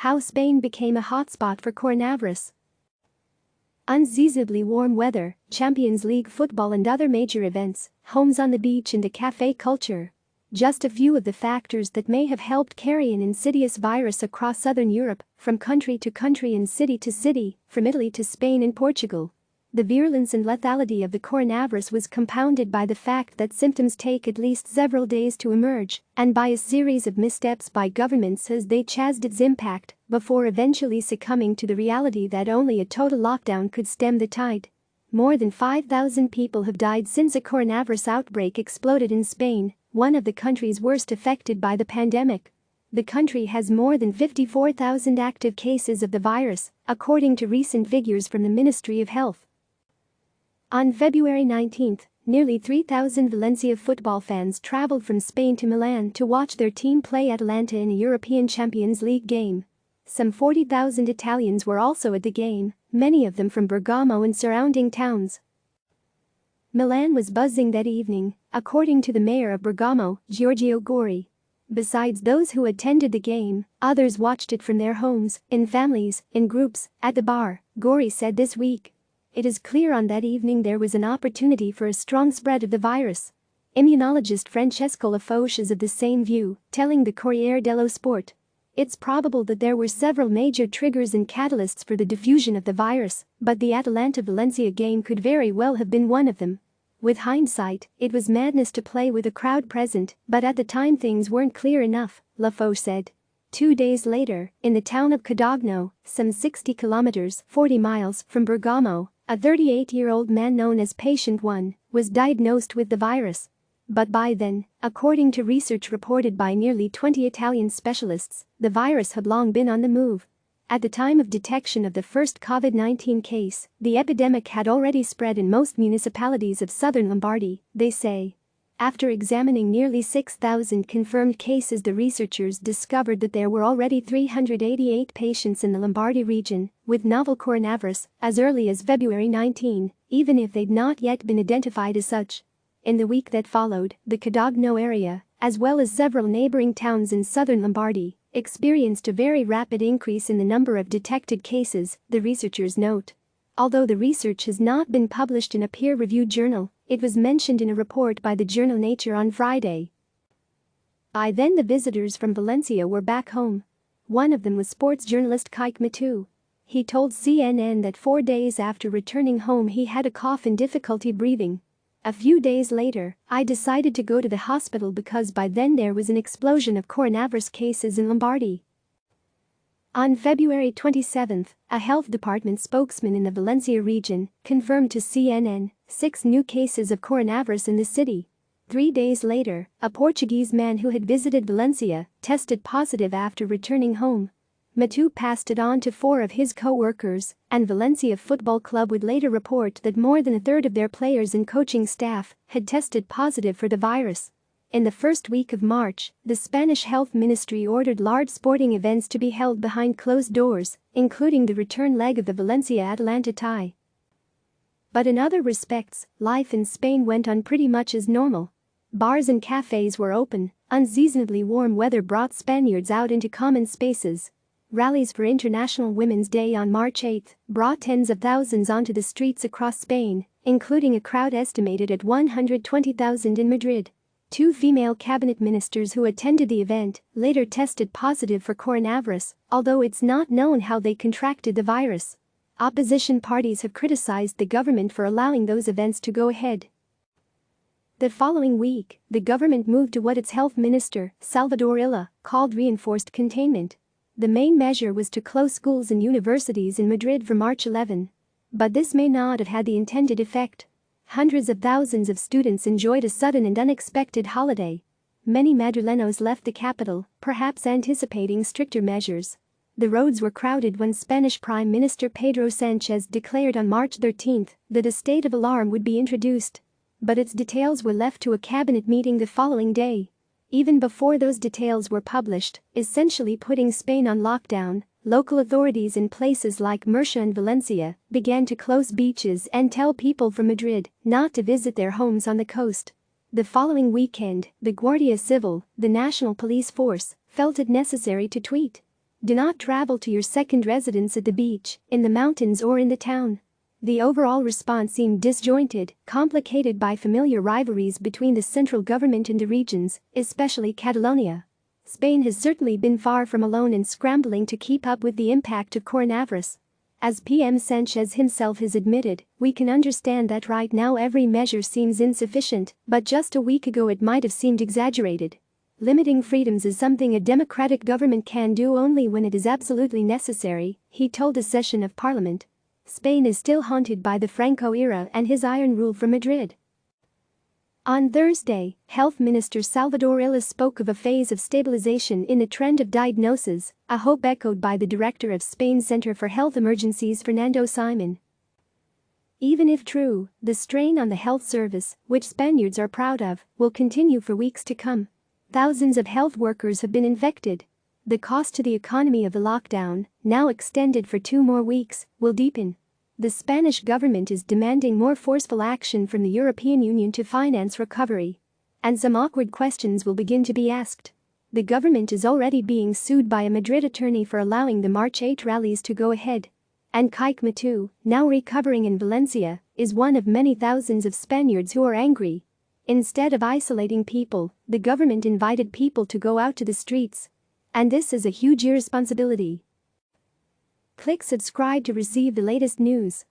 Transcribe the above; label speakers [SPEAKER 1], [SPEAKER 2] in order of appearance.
[SPEAKER 1] How Spain became a hotspot for coronavirus. Unseasonably warm weather, Champions League football and other major events, homes on the beach and a café culture. Just a few of the factors that may have helped carry an insidious virus across southern Europe, from country to country and city to city, from Italy to Spain and Portugal. The virulence and lethality of the coronavirus was compounded by the fact that symptoms take at least several days to emerge, and by a series of missteps by governments as they chased its impact, before eventually succumbing to the reality that only a total lockdown could stem the tide. More than 5,000 people have died since a coronavirus outbreak exploded in Spain, one of the countries worst affected by the pandemic. The country has more than 54,000 active cases of the virus, according to recent figures from the Ministry of Health. On February 19, nearly 3,000 Valencia football fans traveled from Spain to Milan to watch their team play Atalanta in a European Champions League game. Some 40,000 Italians were also at the game, many of them from Bergamo and surrounding towns. Milan was buzzing that evening, according to the mayor of Bergamo, Giorgio Gori. Besides those who attended the game, others watched it from their homes, in families, in groups, at the bar, Gori said this week. It is clear on that evening there was an opportunity for a strong spread of the virus. Immunologist Francesco Lafoche is of the same view, telling the Corriere dello Sport. It's probable that there were several major triggers and catalysts for the diffusion of the virus, but the Atalanta-Valencia game could very well have been one of them. With hindsight, it was madness to play with a crowd present, but at the time things weren't clear enough, Lafoche said. 2 days later, in the town of Codogno, some 60 kilometers 40 miles from Bergamo, a 38-year-old man known as Patient 1 was diagnosed with the virus. But by then, according to research reported by nearly 20 Italian specialists, the virus had long been on the move. At the time of detection of the first COVID-19 case, the epidemic had already spread in most municipalities of southern Lombardy, they say. After examining nearly 6,000 confirmed cases, the researchers discovered that there were already 388 patients in the Lombardy region with novel coronavirus as early as February 19, even if they'd not yet been identified as such. In the week that followed, the Codogno area, as well as several neighboring towns in southern Lombardy, experienced a very rapid increase in the number of detected cases, the researchers note. Although the research has not been published in a peer-reviewed journal, it was mentioned in a report by the journal Nature on Friday. By then the visitors from Valencia were back home. One of them was sports journalist Kike Matu. He told CNN that 4 days after returning home he had a cough and difficulty breathing. A few days later, I decided to go to the hospital because by then there was an explosion of coronavirus cases in Lombardy. On February 27, a health department spokesman in the Valencia region confirmed to CNN 6 new cases of coronavirus in the city. 3 days later, a Portuguese man who had visited Valencia tested positive after returning home. Matu passed it on to 4 of his co-workers, and Valencia Football Club would later report that more than a third of their players and coaching staff had tested positive for the virus. In the first week of March, the Spanish Health Ministry ordered large sporting events to be held behind closed doors, including the return leg of the Valencia-Atalanta tie. But in other respects, life in Spain went on pretty much as normal. Bars and cafes were open, unseasonably warm weather brought Spaniards out into common spaces. Rallies for International Women's Day on March 8 brought tens of thousands onto the streets across Spain, including a crowd estimated at 120,000 in Madrid. 2 female cabinet ministers who attended the event later tested positive for coronavirus, although it's not known how they contracted the virus. Opposition parties have criticized the government for allowing those events to go ahead. The following week, the government moved to what its health minister, Salvador Illa, called reinforced containment. The main measure was to close schools and universities in Madrid from March 11. But this may not have had the intended effect. Hundreds of thousands of students enjoyed a sudden and unexpected holiday. Many Madrileños left the capital, perhaps anticipating stricter measures. The roads were crowded when Spanish Prime Minister Pedro Sánchez declared on March 13 that a state of alarm would be introduced. But its details were left to a cabinet meeting the following day. Even before those details were published, essentially putting Spain on lockdown, local authorities in places like Murcia and Valencia began to close beaches and tell people from Madrid not to visit their homes on the coast. The following weekend, the Guardia Civil, the national police force, felt it necessary to tweet. Do not travel to your second residence at the beach, in the mountains or in the town. The overall response seemed disjointed, complicated by familiar rivalries between the central government and the regions, especially Catalonia. Spain has certainly been far from alone in scrambling to keep up with the impact of coronavirus. As PM Sanchez himself has admitted, we can understand that right now every measure seems insufficient, but just a week ago it might have seemed exaggerated. Limiting freedoms is something a democratic government can do only when it is absolutely necessary, he told a session of parliament. Spain is still haunted by the Franco era and his iron rule from Madrid. On Thursday, Health Minister Salvador Illa spoke of a phase of stabilization in the trend of diagnosis, a hope echoed by the director of Spain's Center for Health Emergencies Fernando Simon. Even if true, the strain on the health service, which Spaniards are proud of, will continue for weeks to come. Thousands of health workers have been infected. The cost to the economy of the lockdown, now extended for 2 more weeks, will deepen. The Spanish government is demanding more forceful action from the European Union to finance recovery. And some awkward questions will begin to be asked. The government is already being sued by a Madrid attorney for allowing the March 8 rallies to go ahead. And Kike Matu, now recovering in Valencia, is one of many thousands of Spaniards who are angry. Instead of isolating people, the government invited people to go out to the streets. And this is a huge irresponsibility. Click subscribe to receive the latest news.